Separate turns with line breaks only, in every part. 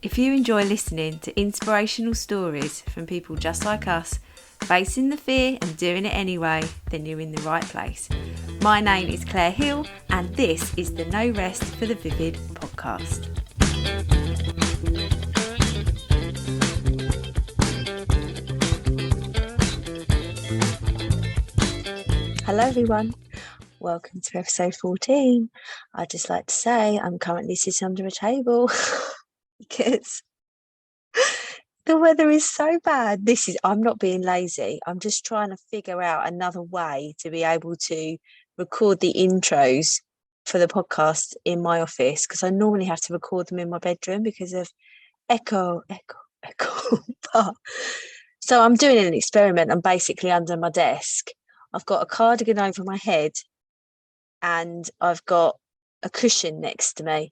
If you enjoy listening to inspirational stories from people just like us, facing the fear and doing it anyway, then you're in the right place. My name is Claire Hill, and this is the No Rest for the Vivid podcast. Hello everyone, welcome to episode 14. I'd just like to say I'm currently sitting under a table because the weather is so bad. I'm not being lazy. I'm just trying to figure out another way to be able to record the intros for the podcast in my office, because I normally have to record them in my bedroom because of echo. So I'm doing an experiment. I'm basically under my desk. I've got a cardigan over my head and I've got a cushion next to me.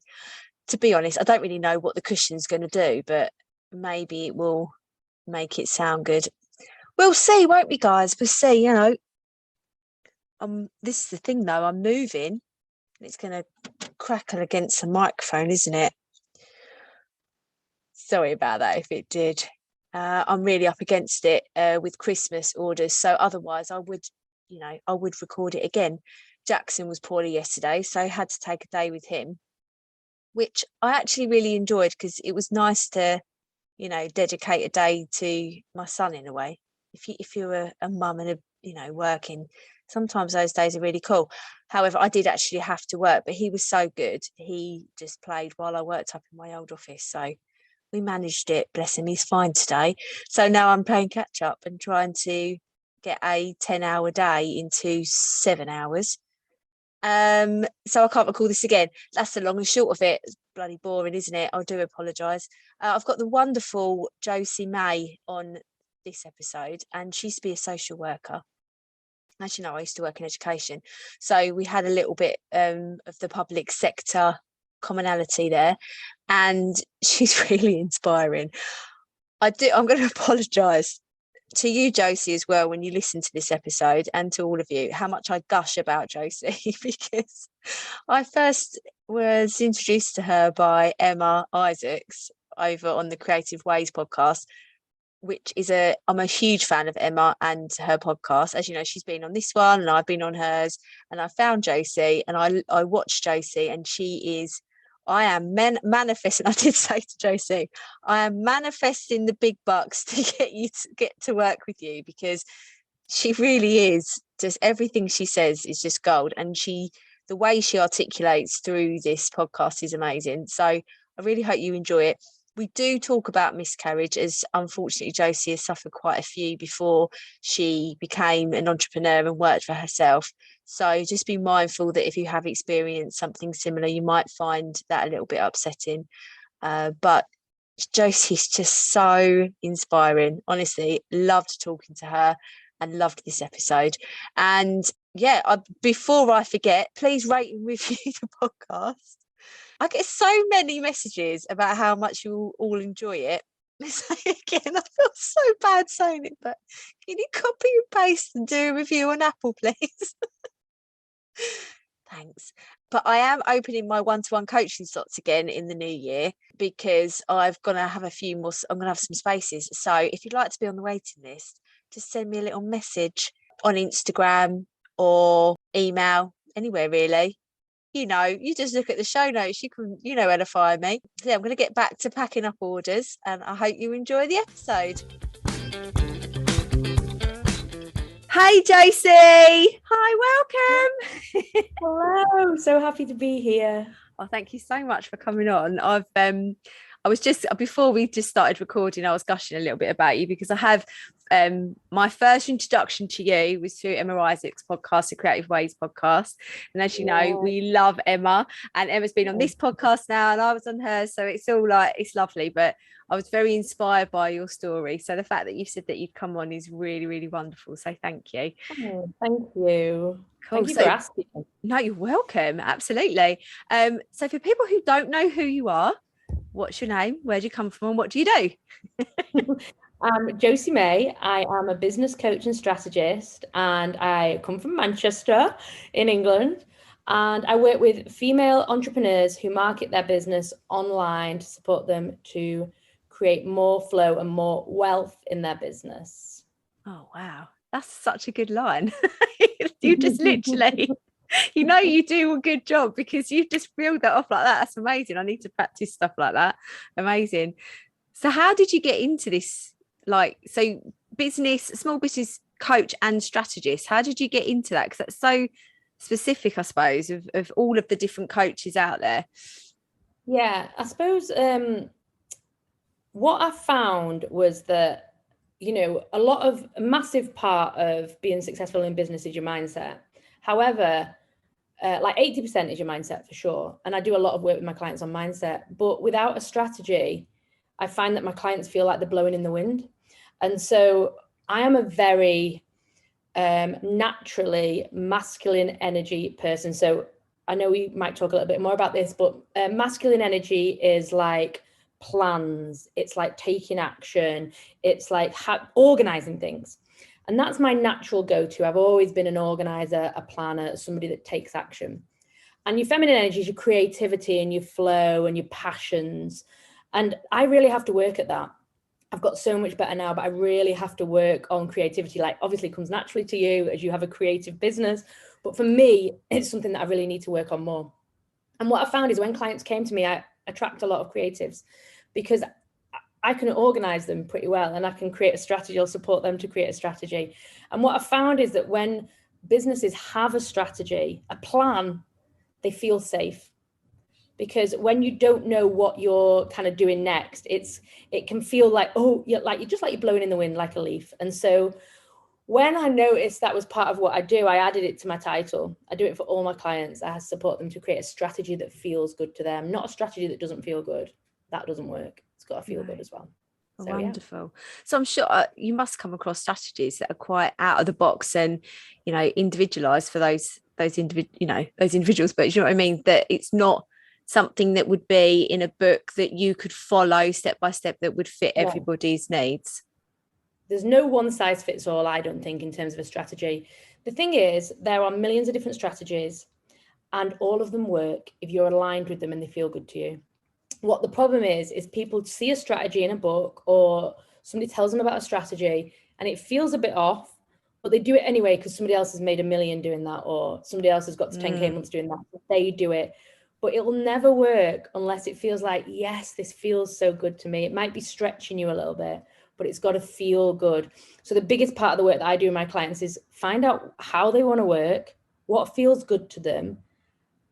To be honest, I don't really know what the cushion's going to do, but maybe it will make it sound good. We'll see, won't we, guys? We'll see, you know. This is the thing, though. I'm moving. It's going to crackle against the microphone, isn't it? Sorry about that if it did. I'm really up against it with Christmas orders. So otherwise, I would record it again. Jackson was poorly yesterday, so I had to take a day with him, which I actually really enjoyed because it was nice to, dedicate a day to my son in a way. If you're a mum and working, sometimes those days are really cool. However, I did actually have to work, but he was so good. He just played while I worked up in my old office. So we managed it. Bless him. He's fine today. So now I'm playing catch up and trying to get a 10-hour day into 7 hours. So I can't recall this again. That's the long and short of it. It's bloody boring, isn't it? I do apologise. I've got the wonderful Josie May on this episode, and she used to be a social worker. As you know, I used to work in education, so we had a little bit of the public sector commonality there, and she's really inspiring. I'm going to apologise to you, Josie, as well, when you listen to this episode, and to all of you, how much I gush about Josie, because I first was introduced to her by Emma Isaacs over on the Creative Ways podcast, which is I'm a huge fan of Emma and her podcast. As you know, she's been on this one and I've been on hers, and I found Josie and I watched Josie, and I am manifesting. I did say to Josie, I am manifesting the big bucks to get to work with you, because she really is. Just everything she says is just gold, and the way she articulates through this podcast is amazing. So I really hope you enjoy it. We do talk about miscarriage, as unfortunately Josie has suffered quite a few before she became an entrepreneur and worked for herself. So just be mindful that if you have experienced something similar, you might find that a little bit upsetting. But Josie's just so inspiring. Honestly, loved talking to her and loved this episode. And yeah, before I forget, please rate and review the podcast. I get so many messages about how much you all enjoy it. Again, I feel so bad saying it, but can you copy and paste and do a review on Apple, please? Thanks. But I am opening my one-to-one coaching slots again in the new year, because I'm going to have some spaces. So if you'd like to be on the waiting list, just send me a little message on Instagram or email, anywhere really. You just look at the show notes. You know where to find me. So I'm going to get back to packing up orders, and I hope you enjoy the episode. Hey, Josie. Hi, welcome.
Hello. So happy to be here.
Oh, thank you so much for coming on. I was just, before we just started recording, I was gushing a little bit about you, because I have my first introduction to you was through Emma Isaacs' podcast, the Creative Ways podcast. And as you know, we love Emma, and Emma's been on this podcast now, and I was on hers. So it's lovely. But I was very inspired by your story. So the fact that you said that you'd come on is really, really wonderful. So thank you.
Oh, thank you.
Cool.
Thank you for asking.
No, you're welcome. Absolutely. So for people who don't know who you are, what's your name? Where do you come from? And what do you do?
I'm Josie May. I am a business coach and strategist, and I come from Manchester in England. And I work with female entrepreneurs who market their business online to support them to create more flow and more wealth in their business.
Oh, wow. That's such a good line. You just literally, you do a good job because you've just reeled that off like that. That's amazing. I need to practice stuff like that. Amazing. So how did you get into this? Small business coach and strategist. How did you get into that? Because that's so specific, I suppose, of all of the different coaches out there.
Yeah, I suppose what I found was that, a massive part of being successful in business is your mindset. However, like 80% is your mindset for sure. And I do a lot of work with my clients on mindset, but without a strategy, I find that my clients feel like they're blowing in the wind. And so I am a very naturally masculine energy person. So I know we might talk a little bit more about this, but masculine energy is like plans. It's like taking action. It's like organizing things. And that's my natural go-to. I've always been an organizer, a planner, somebody that takes action. And your feminine energy is your creativity and your flow and your passions. And I really have to work at that. I've got so much better now, but I really have to work on creativity. Like, obviously it comes naturally to you as you have a creative business. But for me, it's something that I really need to work on more. And what I found is when clients came to me, I attract a lot of creatives because I can organize them pretty well and I can create a strategy or support them to create a strategy. And what I found is that when businesses have a strategy, a plan, they feel safe. Because when you don't know what you're kind of doing next, it can feel like, oh, you're blowing in the wind like a leaf. And so when I noticed that was part of what I do, I added it to my title. I do it for all my clients. I support them to create a strategy that feels good to them, not a strategy that doesn't feel good. That doesn't work. It's got to feel good as well. So,
wonderful. Yeah. So I'm sure you must come across strategies that are quite out of the box and, individualized for those individuals. But you know what I mean? That it's not something that would be in a book that you could follow step by step that would fit everybody's needs.
There's no one size fits all, I don't think, in terms of a strategy. The thing is, there are millions of different strategies and all of them work if you're aligned with them and they feel good to you. What the problem is people see a strategy in a book or somebody tells them about a strategy and it feels a bit off, but they do it anyway because somebody else has made $1 million doing that or somebody else has got to 10K months doing that. So they do it. But it will never work unless it feels like, yes, this feels so good to me. It might be stretching you a little bit, but it's got to feel good. So the biggest part of the work that I do with my clients is find out how they want to work, what feels good to them,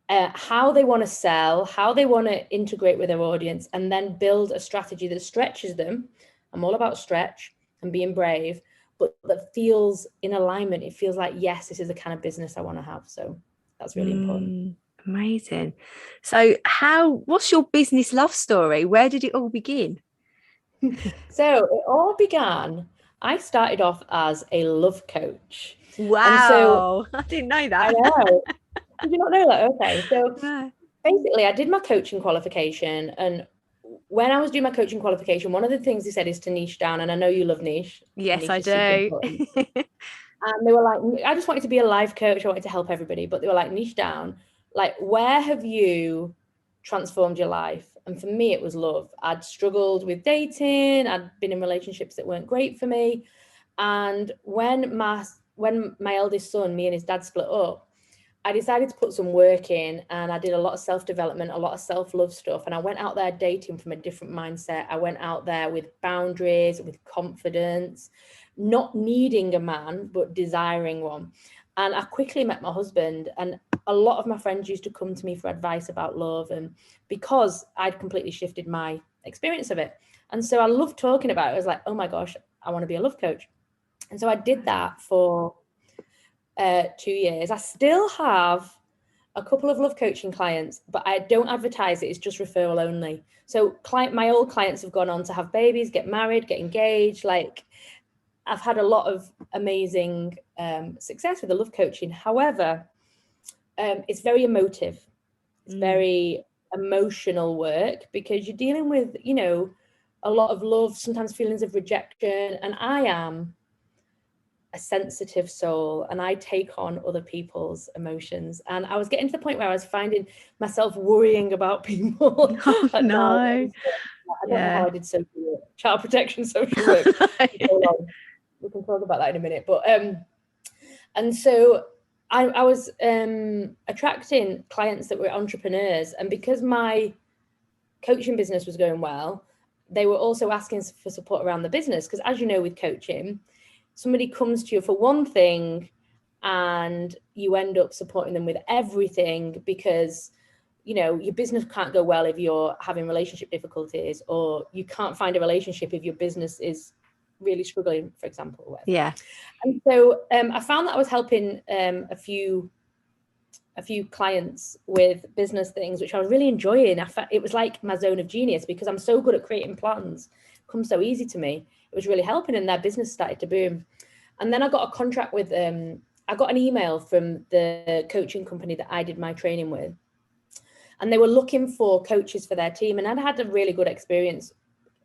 how they want to sell, how they want to integrate with their audience, and then build a strategy that stretches them. I'm all about stretch and being brave, but that feels in alignment. It feels like, yes, this is the kind of business I want to have. So that's really important.
Amazing. So what's your business love story? Where did it all begin?
So it all began, I started off as a love coach.
Wow.
And so,
I didn't know that.
I know. Did you not know that? Okay. So basically I did my coaching qualification, and when I was doing my coaching qualification, one of the things they said is to niche down. And I know you love niche.
Yes,
niche
I do.
And they were like, I just wanted to be a life coach. I wanted to help everybody, but they were like, niche down. Like, where have you transformed your life? And for me, it was love. I'd struggled with dating. I'd been in relationships that weren't great for me. And when my eldest son, me and his dad split up, I decided to put some work in, and I did a lot of self-development, a lot of self-love stuff. And I went out there dating from a different mindset. I went out there with boundaries, with confidence, not needing a man, but desiring one. And I quickly met my husband, and a lot of my friends used to come to me for advice about love, and because I'd completely shifted my experience of it. And so I loved talking about it. I was like, oh my gosh, I want to be a love coach. And so I did that for 2 years. I still have a couple of love coaching clients, but I don't advertise it. It's just referral only. So my old clients have gone on to have babies, get married, get engaged. Like, I've had a lot of amazing success with the love coaching. However, it's very emotive. It's very emotional work because you're dealing with, a lot of love, sometimes feelings of rejection. And I am a sensitive soul, and I take on other people's emotions. And I was getting to the point where I was finding myself worrying about people.
Oh,
at
no.
night. I don't know how I did social work, child protection social work. We can talk about that in a minute. But and so I was attracting clients that were entrepreneurs, and because my coaching business was going well, they were also asking for support around the business. Because as you know, with coaching, somebody comes to you for one thing and you end up supporting them with everything, because your business can't go well if you're having relationship difficulties, or you can't find a relationship if your business is really struggling, for example. Or whatever.
Yeah.
And so I found that I was helping a few clients with business things, which I was really enjoying. It was like my zone of genius, because I'm so good at creating plans. It comes so easy to me. It was really helping, and their business started to boom. And then I got a contract with I got an email from the coaching company that I did my training with, and they were looking for coaches for their team, and I'd had a really good experience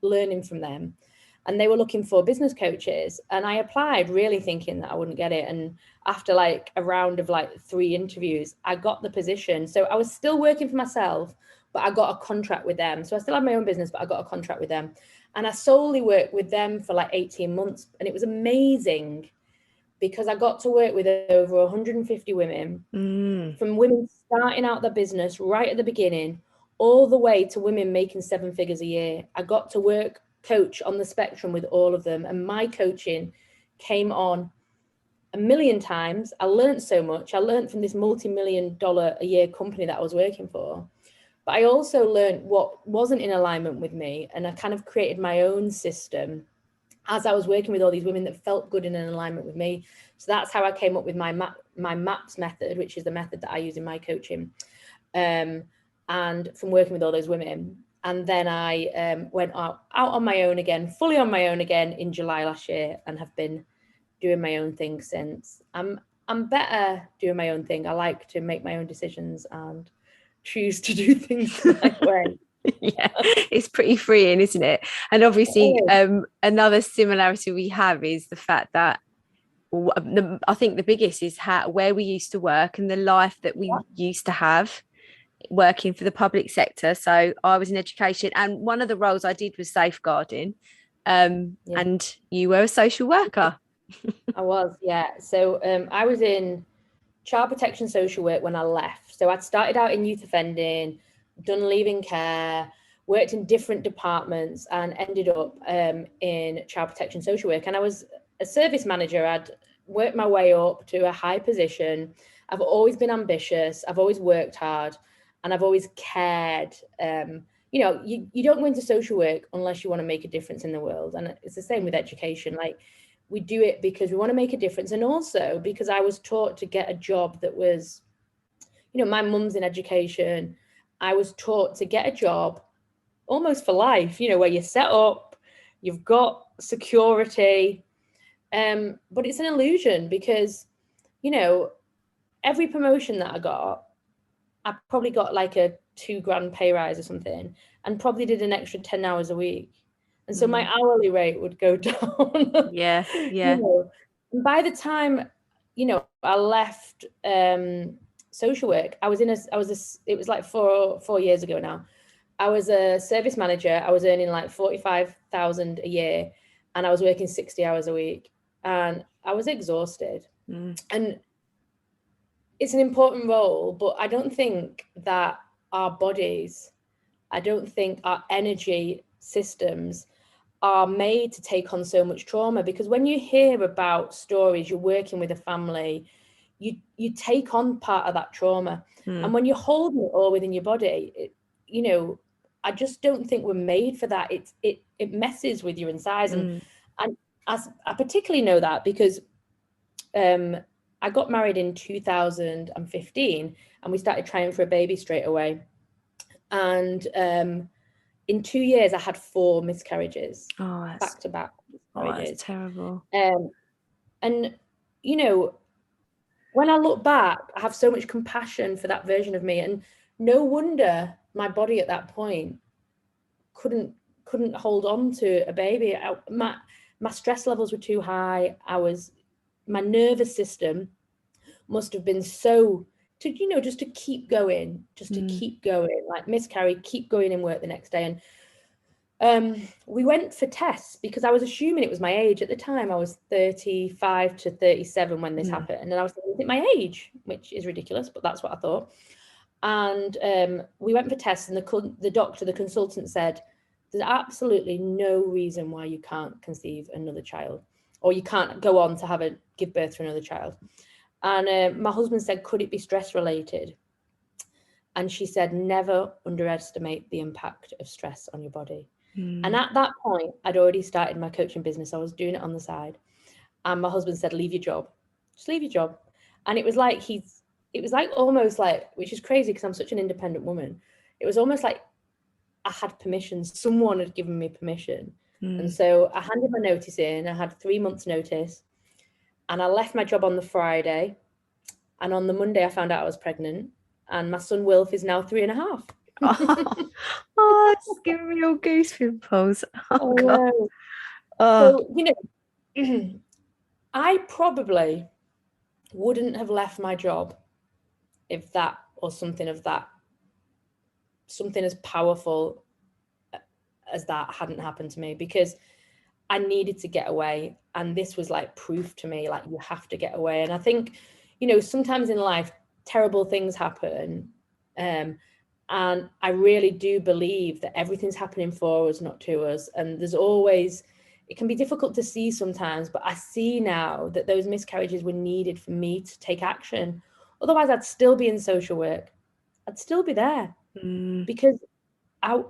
learning from them. And they were looking for business coaches, and I applied really thinking that I wouldn't get it. And after like a round of like 3 interviews, I got the position. So I was still working for myself, but I got a contract with them. So I still had my own business, but I got a contract with them. And I solely worked with them for like 18 months. And it was amazing, because I got to work with over 150 women, from women starting out their business right at the beginning, all the way to women making 7 figures a year. I got to coach on the spectrum with all of them. And my coaching came on a million times. I learned so much. I learned from this multi-million-dollar a year company that I was working for. But I also learned what wasn't in alignment with me. And I kind of created my own system as I was working with all these women that felt good and in alignment with me. So that's how I came up with my MAPS method, which is the method that I use in my coaching. And from working with all those women. And then I went out on my own again, fully on my own again in July last year, and have been doing my own thing since. I'm better doing my own thing. I like to make my own decisions and choose to do things my way.
Yeah, it's pretty freeing, isn't it? And obviously another similarity we have is the fact that I think the biggest is where we used to work and the life that we used to have working for the public sector. So I was in education, and one of the roles I did was safeguarding, and you were a social worker.
I was, yeah. So I was in child protection social work when I left. So I'd started out in youth offending, done leaving care, worked in different departments, and ended up in child protection social work. And I was a service manager. I'd worked my way up to a high position. I've always been ambitious. I've always worked hard, and I've always cared. You don't go into social work unless you want to make a difference in the world. And it's the same with education. Like, we do it because we want to make a difference. And also because I was taught to get a job that was, my mum's in education. I was taught to get a job almost for life, where you're set up, you've got security. But it's an illusion, because, every promotion that I got, I probably got like a $2,000 pay rise or something, and probably did an extra 10 hours a week. And so my hourly rate would go down.
Yeah.
And by the time, I left social work, it was like 4 years ago now. I was a service manager. I was earning like 45,000 a year, and I was working 60 hours a week, and I was exhausted. And it's an important role, but I don't think that our bodies, I don't think our energy systems are made to take on so much trauma. Because when you hear about stories, you're working with a family, you take on part of that trauma. And when you're holding it all within your body, I just don't think we're made for that. It messes with your insides. And as I particularly know that because I got married in 2015, and we started trying for a baby straight away. And in 2 years, I had 4 miscarriages, back to back.
Oh, that's terrible.
And when I look back, I have so much compassion for that version of me, and no wonder my body at that point couldn't hold on to a baby. My stress levels were too high. I was my nervous system must have been so just to keep going, like miscarry, keep going in work the next day. And we went for tests because I was assuming it was my age at the time. I was 35 to 37 when this happened. And then I was thinking, is it my age? Which is ridiculous, but that's what I thought. And we went for tests, and the consultant said, there's absolutely no reason why you can't conceive another child, or you can't go on to give birth to another child. And my husband said, could it be stress related? And she said, never underestimate the impact of stress on your body. And at that point, I'd already started my coaching business. I was doing it on the side. And my husband said, leave your job. Just leave your job. And it was like almost like, which is crazy because I'm such an independent woman. It was almost like I had permission. Someone had given me permission. And so I handed my notice in. I had 3 months notice. And I left my job on the Friday. And on the Monday, I found out I was pregnant. And my son, Wilf, is now 3.5.
Oh, it's giving me all goose pimples. Oh, God.
So, I probably wouldn't have left my job if that or something as powerful as that hadn't happened to me, because I needed to get away. And this was like proof to me, like, you have to get away. And I think, sometimes in life, terrible things happen. And I really do believe that everything's happening for us, not to us. And it can be difficult to see sometimes, but I see now that those miscarriages were needed for me to take action. Otherwise, I'd still be in social work. I'd still be there because I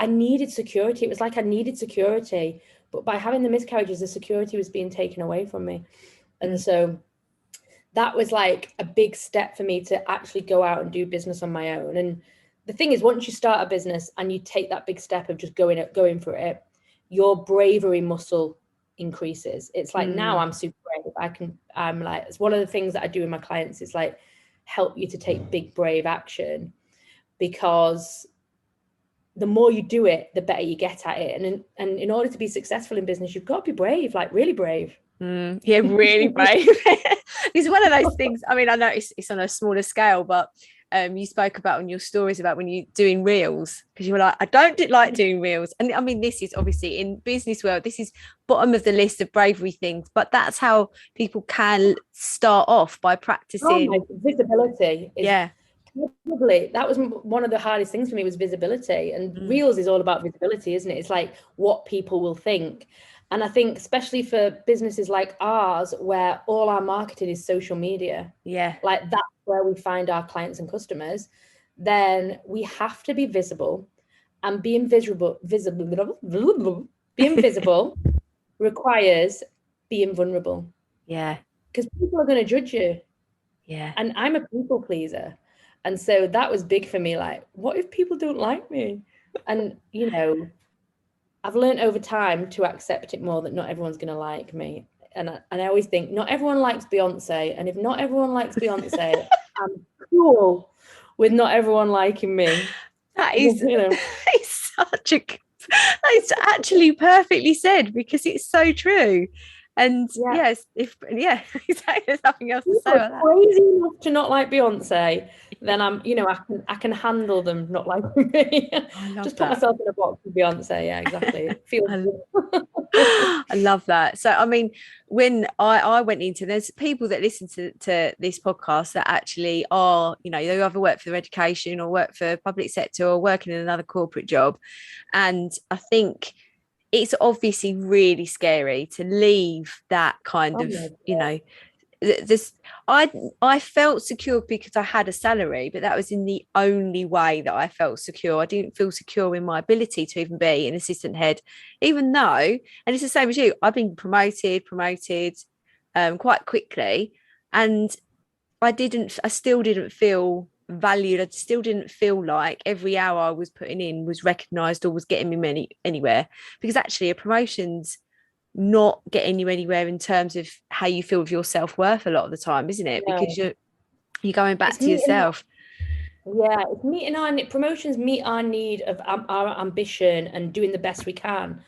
needed security. It was like I needed security, but by having the miscarriages, the security was being taken away from me. And so that was like a big step for me to actually go out and do business on my own. And the thing is, once you start a business and you take that big step of just going for it, your bravery muscle increases. It's like, now I'm super brave. I'm like, it's one of the things that I do with my clients. It's like, help you to take big, brave action, because the more you do it, the better you get at it. And in order to be successful in business, you've got to be brave, like really brave.
Yeah, really brave. It's one of those things. I mean, I know it's on a smaller scale, but you spoke about in your stories about when you're doing reels, because you were like, I don't like doing reels. And I mean, this is obviously in business world, this is bottom of the list of bravery things, but that's how people can start off, by practicing.
Visibility is probably, that was one of the hardest things for me, was visibility. And reels is all about visibility, isn't it? It's like what people will think. And I think especially for businesses like ours, where all our marketing is social media, like that's where we find our clients and customers, then we have to be visible. And being visible requires being vulnerable.
Yeah.
Because people are going to judge you.
Yeah.
And I'm a people pleaser. And so that was big for me. Like, what if people don't like me? And, I've learned over time to accept it more, that not everyone's going to like me. And I always think, not everyone likes Beyonce. And if not everyone likes Beyonce, I'm cool with not everyone liking me.
That is, it's it's actually perfectly said, because it's so true. And exactly, there's nothing else to say about that.
Crazy enough to not like Beyonce, then I'm, I can handle them not liking me. Just put myself in a box with Beyonce. Yeah, exactly.
I love that. So, I mean, when I went into, there's people that listen to this podcast that actually are, they either work for their education or work for public sector or working in another corporate job. And I think it's obviously really scary to leave that kind of, this. I felt secure because I had a salary, but that was in the only way that I felt secure. I didn't feel secure in my ability to even be an assistant head, even though, and it's the same as you, I've been promoted quite quickly, and I still didn't feel valued. I still didn't feel like every hour I was putting in was recognized or was getting me anywhere, because actually a promotion's not getting you anywhere in terms of how you feel with your self-worth a lot of the time, isn't it? Because you're going back to yourself.
It's promotions meet our need of our ambition and doing the best we can.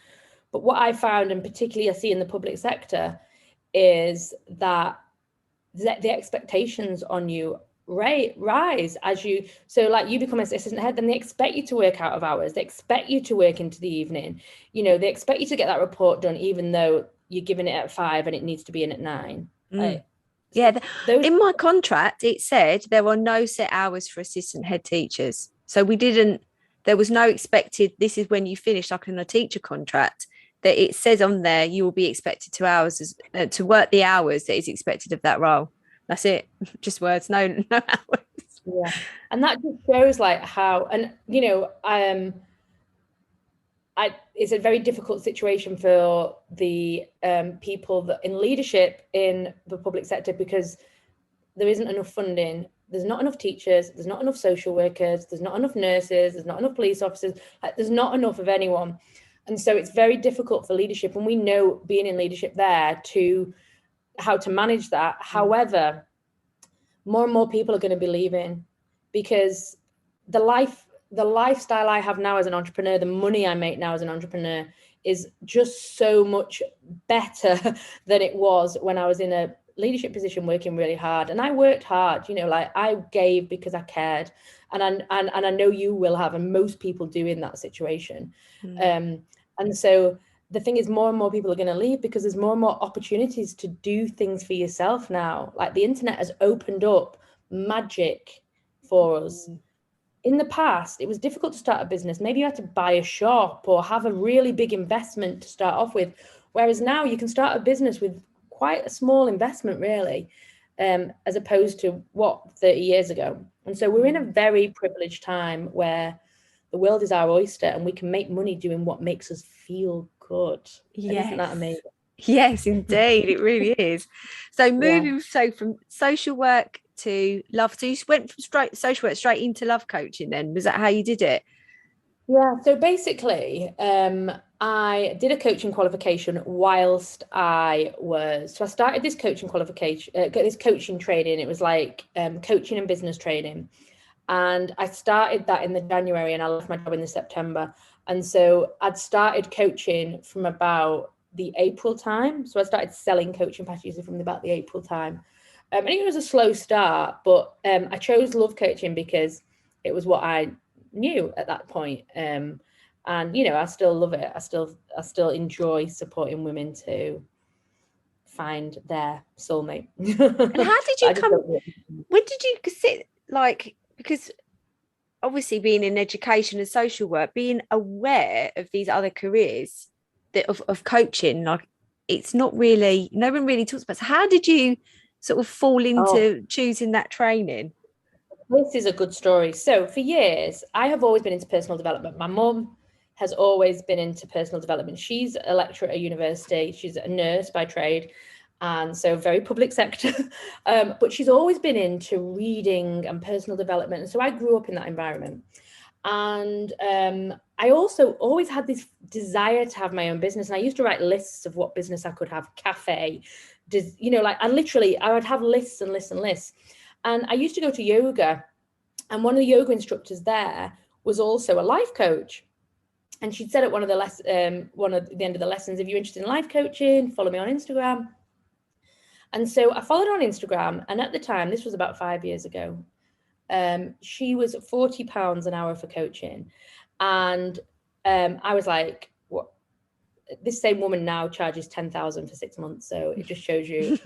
But what I found, and particularly I see in the public sector, is that the expectations on you rise as you, so like you become an assistant head, then they expect you to work out of hours, they expect you to work into the evening, you know, they expect you to get that report done even though you're giving it at 5 and it needs to be in at 9. Like,
yeah, in my contract it said there are no set hours for assistant head teachers, so there was no expected, this is when you finish, like in a teacher contract, that it says on there you will be expected to work the hours that is expected of that role. That's it. Just words, no hours.
Yeah. And that just shows like how, and you know, it's a very difficult situation for the people that in leadership in the public sector, because there isn't enough funding. There's not enough teachers, there's not enough social workers, there's not enough nurses, there's not enough police officers, like, there's not enough of anyone. And so it's very difficult for leadership, and we know, being in leadership there, to how to manage that. However, more and more people are going to be leaving, because the lifestyle I have now as an entrepreneur, the money I make now as an entrepreneur, is just so much better than it was when I was in a leadership position working really hard. And I worked hard, you know, like I gave because I cared, and I know you will have, and most people do in that situation. And so the thing is, more and more people are going to leave because there's more and more opportunities to do things for yourself now. Like, the internet has opened up magic for us. In the past, it was difficult to start a business. Maybe you had to buy a shop or have a really big investment to start off with. Whereas now you can start a business with quite a small investment, really, as opposed to 30 years ago. And so we're in a very privileged time where the world is our oyster and we can make money doing what makes us feel good.
Yes.
Isn't that amazing?
Yes, indeed. It really is. So moving from social work to love. So you went from social work straight into love coaching then? Was that how you did it?
Yeah. So basically, I did a coaching qualification whilst I started this coaching qualification, this coaching training. It was like coaching and business training. And I started that in the January and I left my job in the September. And so I'd started coaching from about the April time. So I started selling coaching packages from about the April time. I think it was a slow start, but I chose love coaching because it was what I knew at that point. And, you know, I still love it. I still enjoy supporting women to find their soulmate.
And how did you when did you sit, like, because obviously being in education and social work, being aware of these other careers of coaching, like, it's not really, no one really talks about. So how did you sort of fall into choosing that training?
This is a good story. So for years, I have always been into personal development. My mum has always been into personal development. She's a lecturer at a university. She's a nurse by trade. And so very public sector, but she's always been into reading and personal development. And so I grew up in that environment. And I also always had this desire to have my own business. And I used to write lists of what business I could have, cafe, you know, like, I would have lists and lists and lists. And I used to go to yoga, and one of the yoga instructors there was also a life coach. And she'd said at one of the end of the lessons, if you're interested in life coaching, follow me on Instagram. And so I followed her on Instagram, and at the time, this was about 5 years ago, she was £40 an hour for coaching. And I was like, what? This same woman now charges 10,000 for 6 months. So it just shows you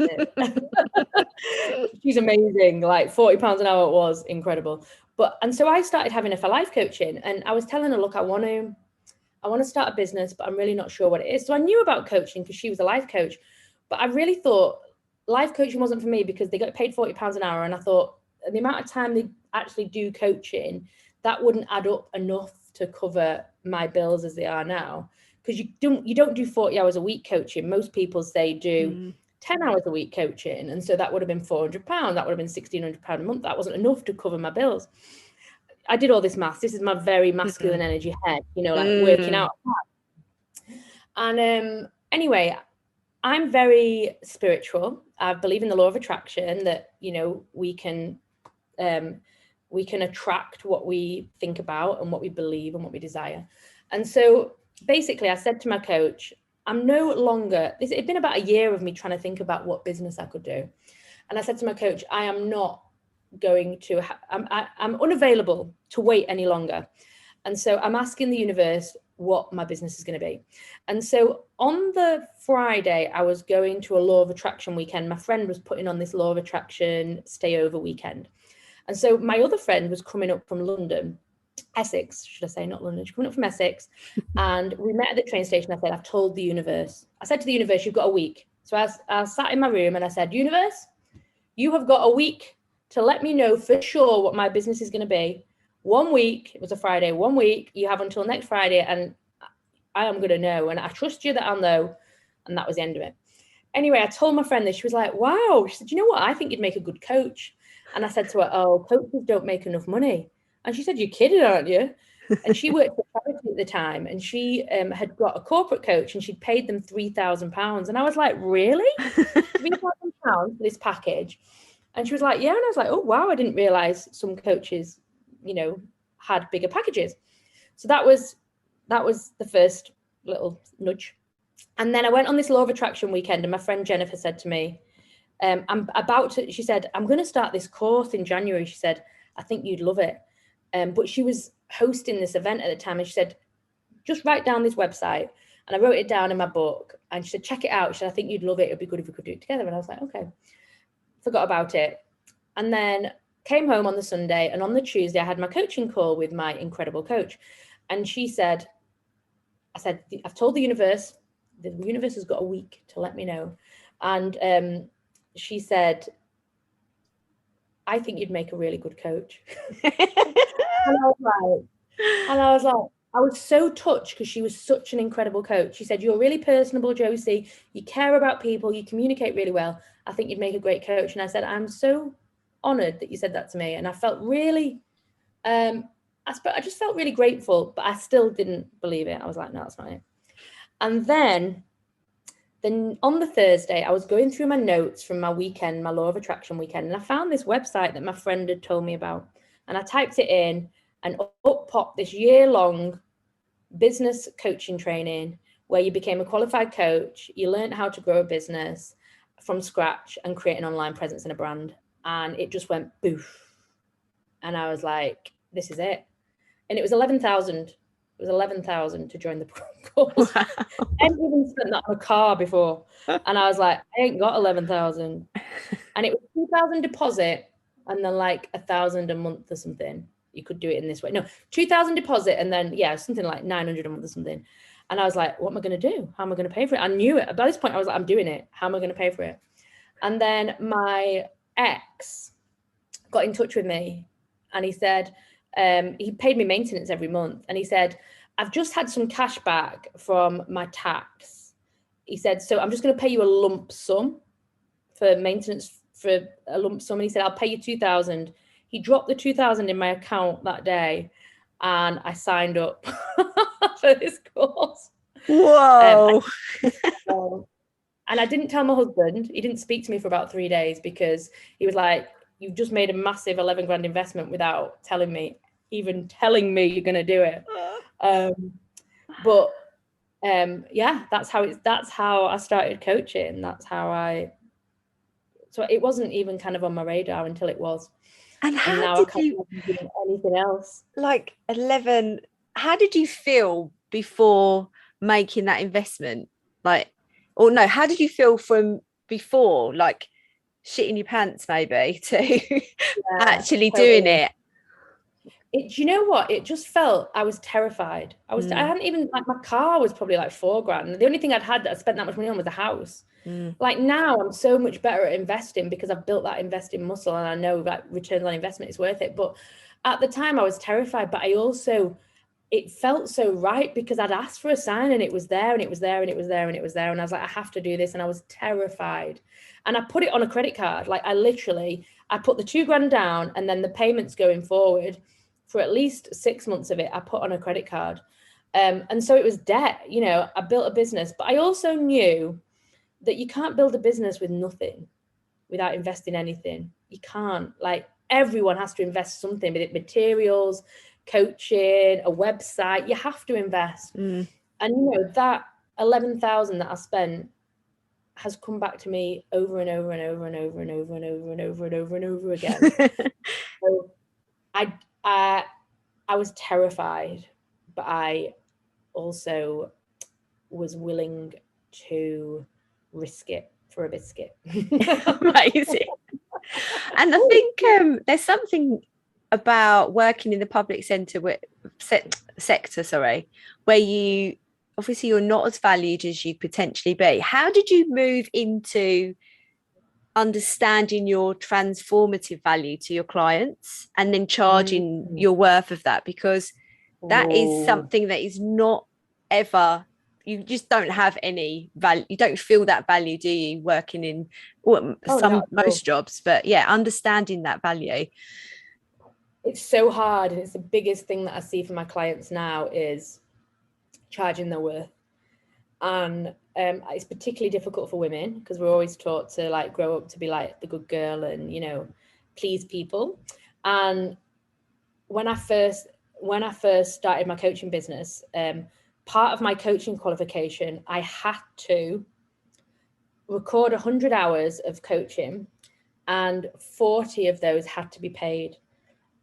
she's amazing. Like, £40 an hour was incredible. And so I started having her for life coaching, and I was telling her, look, I want to start a business, but I'm really not sure what it is. So I knew about coaching because she was a life coach, but I really thought life coaching wasn't for me because they got paid £40 an hour. And I thought the amount of time they actually do coaching, that wouldn't add up enough to cover my bills as they are now. Because you don't do 40 hours a week coaching. Most people say do 10 hours a week coaching. And so that would have been £400. That would have been £1,600 a month. That wasn't enough to cover my bills. I did all this maths. This is my very masculine energy head, you know, like working out. And anyway, I'm very spiritual. I believe in the law of attraction, that, you know, we can attract what we think about and what we believe and what we desire. And so basically I said to my coach, I'm no longer, it's been about a year of me trying to think about what business I could do. And I said to my coach, I am not going to, I'm unavailable to wait any longer. And so I'm asking the universe what my business is going to be. And so on the Friday, I was going to a law of attraction weekend. My friend was putting on this law of attraction stay over weekend. And so my other friend was coming up from London, Essex, should I say, not London. She's coming up from Essex. And we met at the train station. I said, I've told the universe. I said to the universe, you've got a week. So I sat in my room and I said, universe, you have got a week to let me know for sure what my business is going to be. 1 week, it was a Friday, 1 week, you have until next Friday, and I am going to know. And I trust you that I'll know. And that was the end of it. Anyway, I told my friend this. She was like, wow. She said, you know what? I think you'd make a good coach. And I said to her, oh, coaches don't make enough money. And she said, you're kidding, aren't you? And she worked for charity at the time, and she had got a corporate coach, and she'd paid them £3,000. And I was like, really? £3,000 for this package? And she was like, yeah. And I was like, oh, wow, I didn't realize some coaches, you know, had bigger packages. So that was the first little nudge. And then I went on this law of attraction weekend, and my friend Jennifer said to me, she said, I'm going to start this course in January. She said, I think you'd love it. But she was hosting this event at the time, and she said, just write down this website. And I wrote it down in my book, and she said, check it out. She said, I think you'd love it. It'd be good if we could do it together. And I was like, okay, forgot about it. And then came home on the Sunday, and on the Tuesday, I had my coaching call with my incredible coach. And she said, I've told the universe has got a week to let me know. And she said, I think you'd make a really good coach. And I was like, I was so touched because she was such an incredible coach. She said, you're really personable, Josie. You care about people. You communicate really well. I think you'd make a great coach. And I said, I'm so honored that you said that to me. And I felt really, I just felt really grateful, but I still didn't believe it. I was like, no, that's not it. And then on the Thursday, I was going through my notes from my weekend, my law of attraction weekend, and I found this website that my friend had told me about. And I typed it in, and up popped this year-long business coaching training where you became a qualified coach, you learned how to grow a business from scratch and create an online presence and a brand. And it just went boof. And I was like, this is it. And it was 11,000. It was 11,000 to join the course. Wow. I hadn't even spent that on a car before. And I was like, I ain't got 11,000. And it was 2,000 deposit and then like 1,000 a month or something. You could do it in this way. No, 2,000 deposit and then, yeah, something like 900 a month or something. And I was like, what am I going to do? How am I going to pay for it? I knew it. By this point, I was like, I'm doing it. How am I going to pay for it? And then my ex got in touch with me and he said, he paid me maintenance every month. And he said, I've just had some cash back from my tax. He said, so I'm just going to pay you a lump sum for maintenance for a lump sum. And he said, I'll pay you 2,000. He dropped the 2,000 in my account that day. And I signed up for this course.
Whoa.
And I didn't tell my husband. He didn't speak to me for about 3 days because he was like, you've just made a massive 11 grand investment without telling me you're going to do it. Yeah, that's how I started coaching. So it wasn't even kind of on my radar until it was.
And how
now
did
I can't do anything else.
Like 11, how did you feel before making that investment? How did you feel from before, like shitting your pants maybe, to actually doing it?
Do you know what? It just felt, I was terrified. I hadn't even, like, my car was probably like 4 grand. The only thing I'd had that I spent that much money on was a house. Like now I'm so much better at investing because I've built that investing muscle and I know that returns on investment is worth it. But at the time I was terrified, but it felt so right because I'd asked for a sign and it was there and it was there and it was there and it was there. And I was like, I have to do this. And I was terrified. And I put it on a credit card. Like I put the 2 grand down and then the payments going forward for at least 6 months of it, I put on a credit card. And so it was debt, I built a business, but I also knew that you can't build a business with nothing, without investing anything. You can't. Like everyone has to invest something, be it materials, coaching, a website. You have to invest. And that 11,000 that I spent has come back to me over and over and over and over and over and over and over and over and over again. So I was terrified, but I also was willing to risk it for a biscuit.
Amazing. And I think there's something about working in the public sector where you obviously you're not as valued as you potentially be. How did you move into understanding your transformative value to your clients and then charging your worth of that? Because that is something that is not ever, you just don't have any value. You don't feel that value, do you, working in most jobs? But yeah, understanding that value.
It's so hard. And it's the biggest thing that I see for my clients now is charging their worth. And it's particularly difficult for women because we're always taught to like grow up to be like the good girl and, you know, please people. And when I first started my coaching business, part of my coaching qualification, I had to record 100 hours of coaching and 40 of those had to be paid.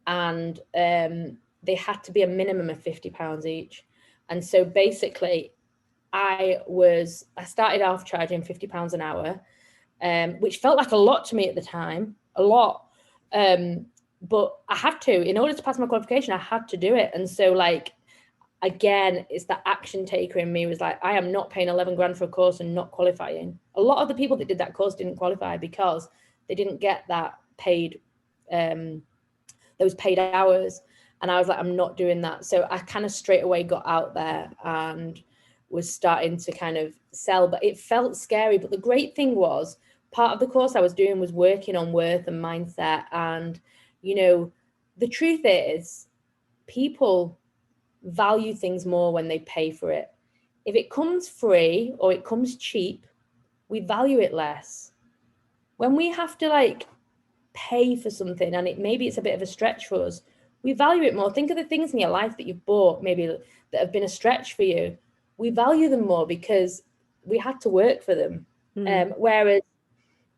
And they had to be a minimum of £50 each. And so basically I started off charging £50 an hour, which felt like a lot to me at the time, a lot. But I had to, in order to pass my qualification, I had to do it. And so like, again, it's that action taker in me was like, I am not paying 11 grand for a course and not qualifying. A lot of the people that did that course didn't qualify because they didn't get that paid, those paid hours. And I was like, I'm not doing that. So I kind of straight away got out there and was starting to kind of sell, but it felt scary. But the great thing was part of the course I was doing was working on worth and mindset. And, you know, the truth is people value things more when they pay for it. If it comes free or it comes cheap, we value it less. When we have to like pay for something and maybe it's a bit of a stretch for us, we value it more. Think of the things in your life that you've bought maybe that have been a stretch for you. We value them more because we had to work for them. Whereas,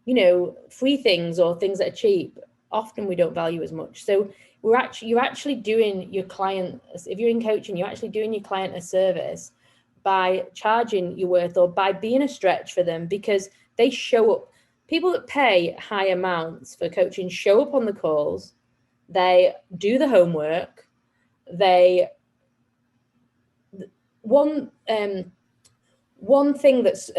you know, free things or things that are cheap, often we don't value as much. So you're actually doing your client, if you're in coaching, you're actually doing your client a service by charging your worth or by being a stretch for them, because they show up. People that pay high amounts for coaching show up on the calls, they do the homework, one thing that's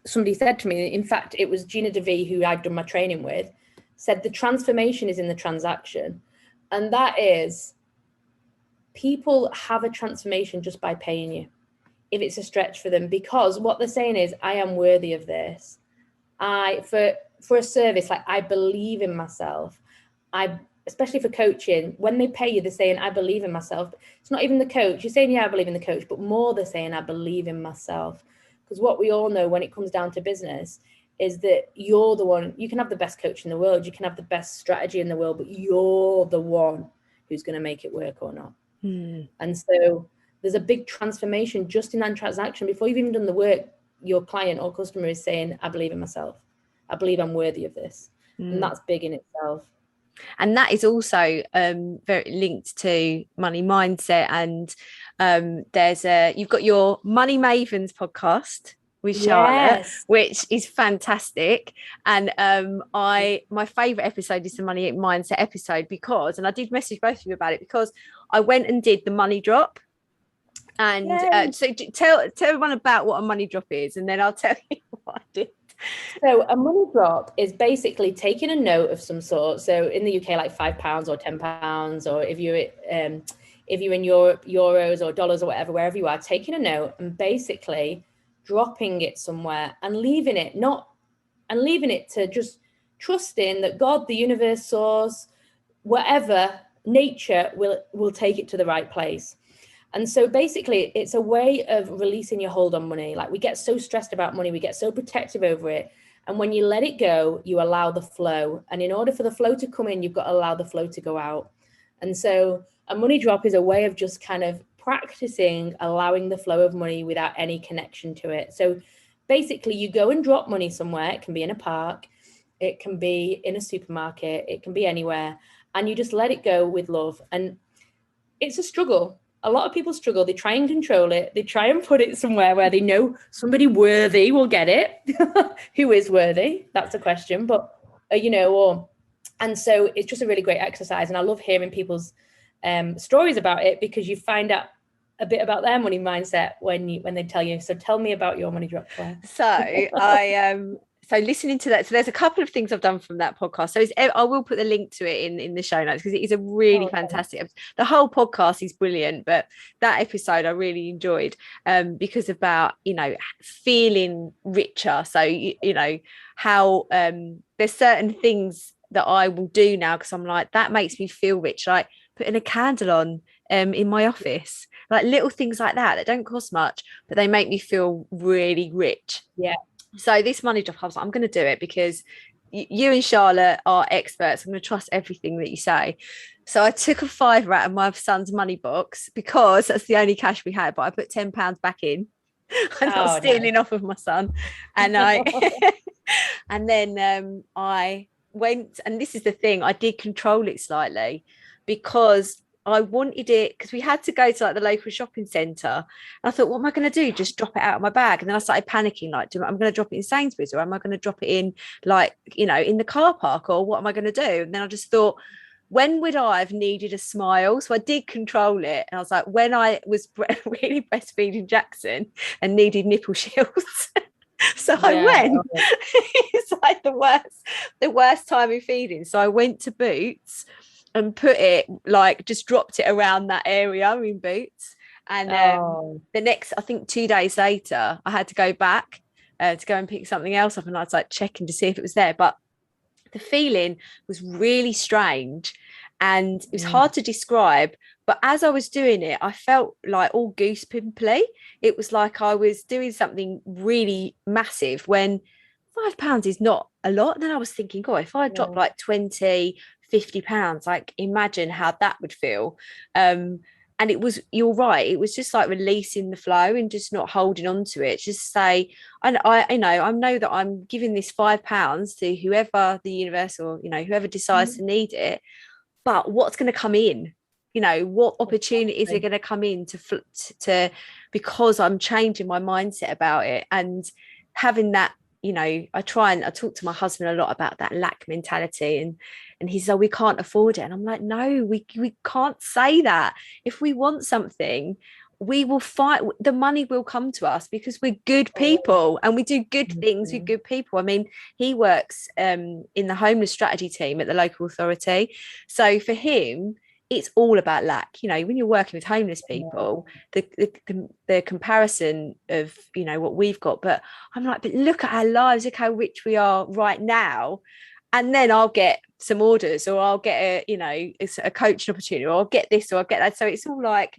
somebody said to me, in fact, it was Gina DeVee, who I'd done my training with, said the transformation is in the transaction. And that is, people have a transformation just by paying you, if it's a stretch for them, because what they're saying is, I am worthy of this. For a service, like I believe in myself. Especially for coaching, when they pay you, they're saying, I believe in myself. It's not even the coach. You're saying, yeah, I believe in the coach, but more they're saying, I believe in myself. Because what we all know when it comes down to business is that you're the one. You can have the best coach in the world, you can have the best strategy in the world, but you're the one who's going to make it work or not. And so there's a big transformation just in that transaction. Before you've even done the work, your client or customer is saying, I believe in myself. I believe I'm worthy of this. And that's big in itself.
And that is also very linked to money mindset. And you've got your Money Mavens podcast with Charlotte, which is fantastic. And my favorite episode is the money mindset episode because, and I did message both of you about it, because I went and did the money drop. And so tell everyone about what a money drop is, and then I'll tell you what I did.
So a money drop is basically taking a note of some sort. So in the UK, like £5 or £10, or if you're in Europe, euros or dollars or whatever, wherever you are, taking a note and basically dropping it somewhere and leaving it to just trusting that God, the universe, source, whatever, nature will take it to the right place. And so basically it's a way of releasing your hold on money. Like we get so stressed about money, we get so protective over it. And when you let it go, you allow the flow. And in order for the flow to come in, you've got to allow the flow to go out. And so a money drop is a way of just kind of practicing allowing the flow of money without any connection to it. So basically you go and drop money somewhere. It can be in a park, it can be in a supermarket, it can be anywhere, and you just let it go with love. And it's a struggle. A lot of people struggle. They try and control it. They try and put it somewhere where they know somebody worthy will get it. Who is worthy? That's a question. But, and so it's just a really great exercise. And I love hearing people's stories about it, because you find out a bit about their money mindset when they tell you. So tell me about your money drop, Claire.
So listening to that, so there's a couple of things I've done from that podcast. So I will put the link to it in the show notes, because it is a really fantastic. The whole podcast is brilliant, but that episode I really enjoyed because about feeling richer. So how there's certain things that I will do now because I'm like, that makes me feel rich, like putting a candle on in my office, like little things like that don't cost much, but they make me feel really rich.
Yeah.
So this money drop, I was like, I'm going to do it because you and Charlotte are experts. I'm going to trust everything that you say. So I took a £5 out of my son's money box because that's the only cash we had, but I put £10 back in. I'm not stealing off of my son. And and then I went, and this is the thing, I did control it slightly because I wanted it, because we had to go to like the local shopping centre. I thought, what am I going to do? Just drop it out of my bag? And then I started panicking, like, I'm going to drop it in Sainsbury's, or am I going to drop it in like, in the car park, or what am I going to do? And then I just thought, when would I have needed a smile? So I did control it. And I was like, when I was really breastfeeding Jackson and needed nipple shields. So I went. It's like the worst time in feeding. So I went to Boots and put it, like, just dropped it around that area in Boots. And the next, I think 2 days later, I had to go back to go and pick something else up. And I was like checking to see if it was there. But the feeling was really strange and it was hard to describe. But as I was doing it, I felt like all goose pimply. It was like I was doing something really massive when £5 is not a lot. And then I was thinking, oh, if I dropped like 20, £50, like imagine how that would feel. And it was, you're right, it was just like releasing the flow and just not holding on to it. Just say, I know that I'm giving this £5 to whoever the universe, or whoever decides to need it, but what's going to come in? What opportunities are going to come in to because I'm changing my mindset about it. And having that, I talk to my husband a lot about that lack mentality, and he says, oh, we can't afford it. And I'm like, no, we can't say that. If we want something, we will fight. The money will come to us because we're good people and we do good things with good people. I mean, he works in the homeless strategy team at the local authority. So for him, it's all about lack. When you're working with homeless people, the comparison of what we've got, but I'm like, but look at our lives, look how rich we are right now. And then I'll get some orders, or I'll get a coaching opportunity, or I'll get this, or I'll get that. So it's all like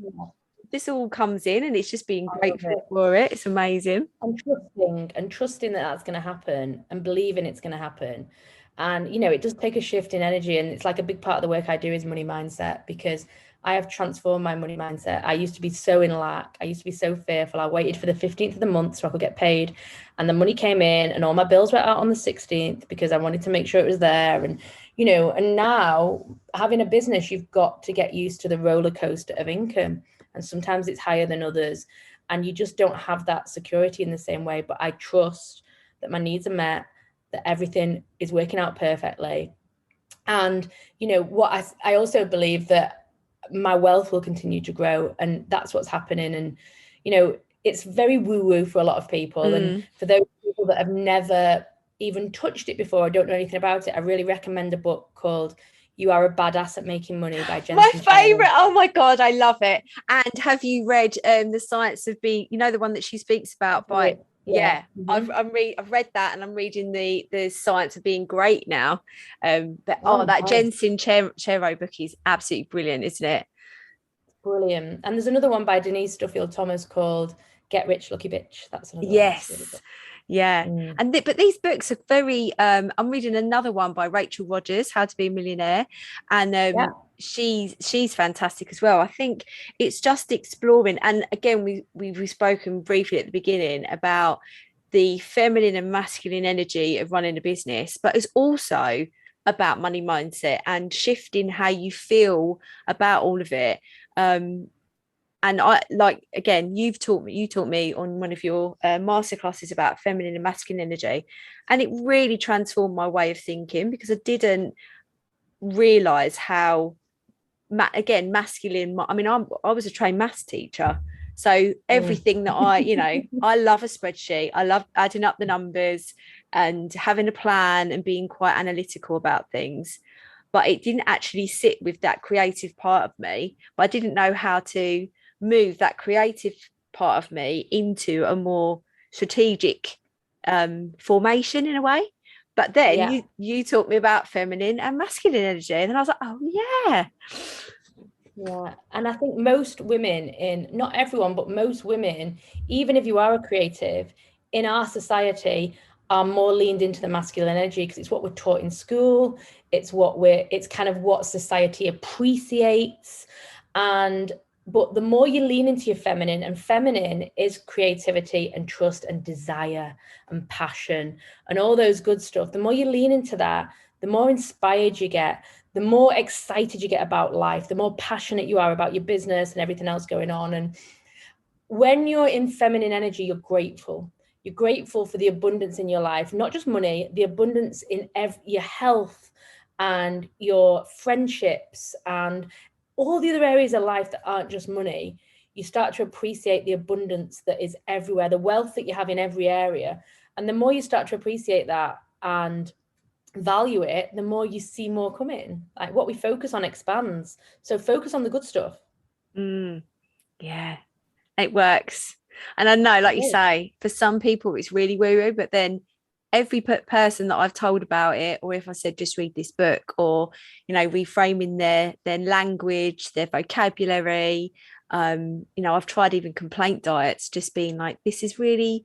this all comes in, and it's just being grateful for it. It's amazing.
And trusting that that's going to happen, and believing it's going to happen. And, it does take a shift in energy. And it's like a big part of the work I do is money mindset, because I have transformed my money mindset. I used to be so in lack. I used to be so fearful. I waited for the 15th of the month so I could get paid. And the money came in and all my bills were out on the 16th because I wanted to make sure it was there. And, and now having a business, you've got to get used to the roller coaster of income. And sometimes it's higher than others. And you just don't have that security in the same way. But I trust that my needs are met, that everything is working out perfectly. And, what I also believe that my wealth will continue to grow, and that's what's happening. And, it's very woo-woo for a lot of people. And for those people that have never even touched it before, or don't know anything about it, I really recommend a book called You Are a Badass at Making Money by Josie May.
My favorite. Oh my God, I love it. And have you read The Science of Being, the one that she speaks about by I've read that, and I'm reading the Science of Being Great now. That Jen Sincero book is absolutely brilliant, isn't it?
Brilliant. And there's another one by Denise Duffield Thomas called Get Rich Lucky Bitch. That's another
yes
one.
Yeah. And but these books are very I'm reading another one by Rachel Rogers, How to Be a Millionaire, and she's fantastic as well. I think it's just exploring, and again we've spoken briefly at the beginning about the feminine and masculine energy of running a business, but it's also about money mindset and shifting how you feel about all of it. And I like, again, you taught me on one of your masterclasses about feminine and masculine energy, and it really transformed my way of thinking, because I didn't realize how masculine. I mean, I was a trained maths teacher, so everything that I love a spreadsheet. I love adding up the numbers and having a plan and being quite analytical about things. But it didn't actually sit with that creative part of me. But I didn't know how to move that creative part of me into a more strategic formation in a way. But then you taught me about feminine and masculine energy, and then I was like, oh yeah.
And I think most women, not everyone, but most women, even if you are a creative, in our society are more leaned into the masculine energy, because it's what we're taught in school. It's kind of what society appreciates. But the more you lean into your feminine, and feminine is creativity and trust and desire and passion and all those good stuff, the more you lean into that, the more inspired you get, the more excited you get about life, the more passionate you are about your business and everything else going on. And when you're in feminine energy, you're grateful. You're grateful for the abundance in your life, not just money, the abundance in your health and your friendships and all the other areas of life that aren't just money. You start to appreciate the abundance that is everywhere, the wealth that you have in every area. And the more you start to appreciate that and value it, the more you see more coming. Like, what we focus on expands. So focus on the good stuff.
Yeah, it works. And I know, like you say, for some people it's really woo-woo, but then every person that I've told about it, or if I said just read this book, or reframing their language, their vocabulary, I've tried even complaint diets, just being like, this is really,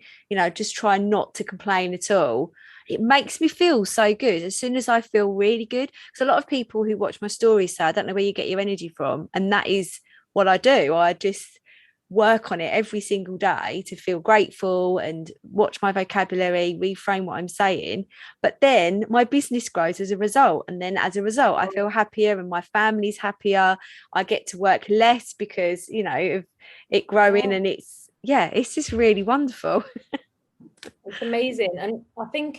just try not to complain at all. It makes me feel so good. As soon as I feel really good, because a lot of people who watch my stories say, I don't know where you get your energy from, and that is what I do. I just work on it every single day to feel grateful and watch my vocabulary, reframe what I'm saying. But then my business grows as a result. And then as a result, I feel happier and my family's happier. I get to work less because, of it growing. And it's just really wonderful.
It's amazing. And I think,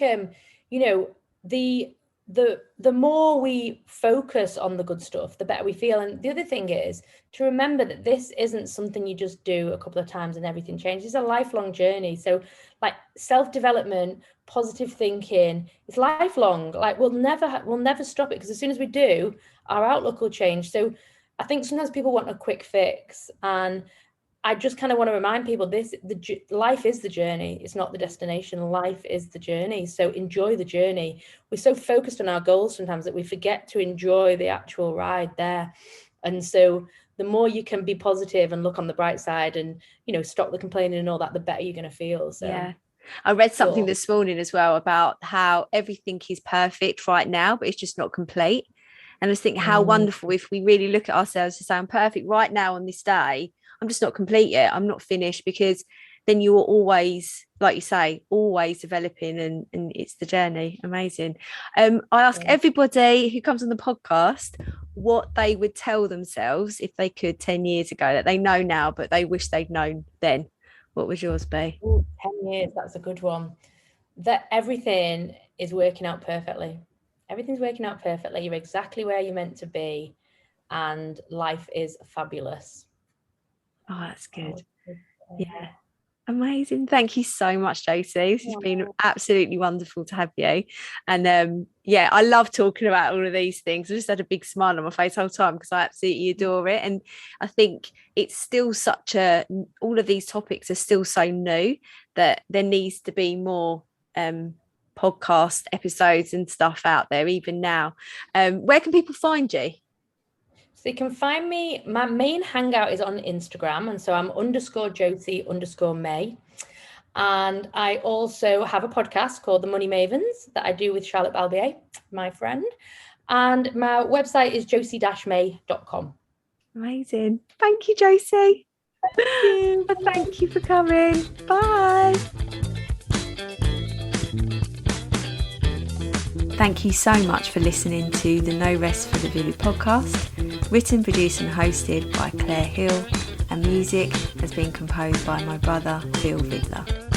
the more we focus on the good stuff, the better we feel. And the other thing is to remember that this isn't something you just do a couple of times and everything changes. It's a lifelong journey. So like self-development, positive thinking, it's lifelong. Like we'll never stop it, because as soon as we do, our outlook will change. So I think sometimes people want a quick fix, and I just kind of want to remind people life is the journey. It's not the destination. Life is the journey. So enjoy the journey. We're so focused on our goals sometimes that we forget to enjoy the actual ride there. And so the more you can be positive and look on the bright side and, stop the complaining and all that, the better you're going to feel. So
yeah. I read something this morning as well about how everything is perfect right now, but it's just not complete. And I just think how wonderful if we really look at ourselves to say, I'm perfect right now on this day. I'm just not complete yet. I'm not finished, because then you are always, like you say, always developing, and it's the journey. Amazing. I ask everybody who comes on the podcast what they would tell themselves if they could 10 years ago that they know now, but they wish they'd known then. What would yours be?
10 years, that's a good one. That everything is working out perfectly. Everything's working out perfectly. You're exactly where you're meant to be, and life is fabulous.
Oh, that's good. Yeah. Amazing. Thank you so much, Josie. This has been absolutely wonderful to have you. And I love talking about all of these things. I just had a big smile on my face the whole time because I absolutely adore it. And I think it's still all of these topics are still so new that there needs to be more podcast episodes and stuff out there even now. Where can people find you?
So you can find me, my main hangout is on Instagram. And so I'm _Josie_May. And I also have a podcast called The Money Mavens that I do with Charlotte Balbier, my friend. And my website is josie-may.com.
Amazing. Thank you, Josie. Thank you for coming. Bye. Thank you so much for listening to the No Rest for the Village podcast, written, produced and hosted by Claire Hill, and music has been composed by my brother Phil Vidler.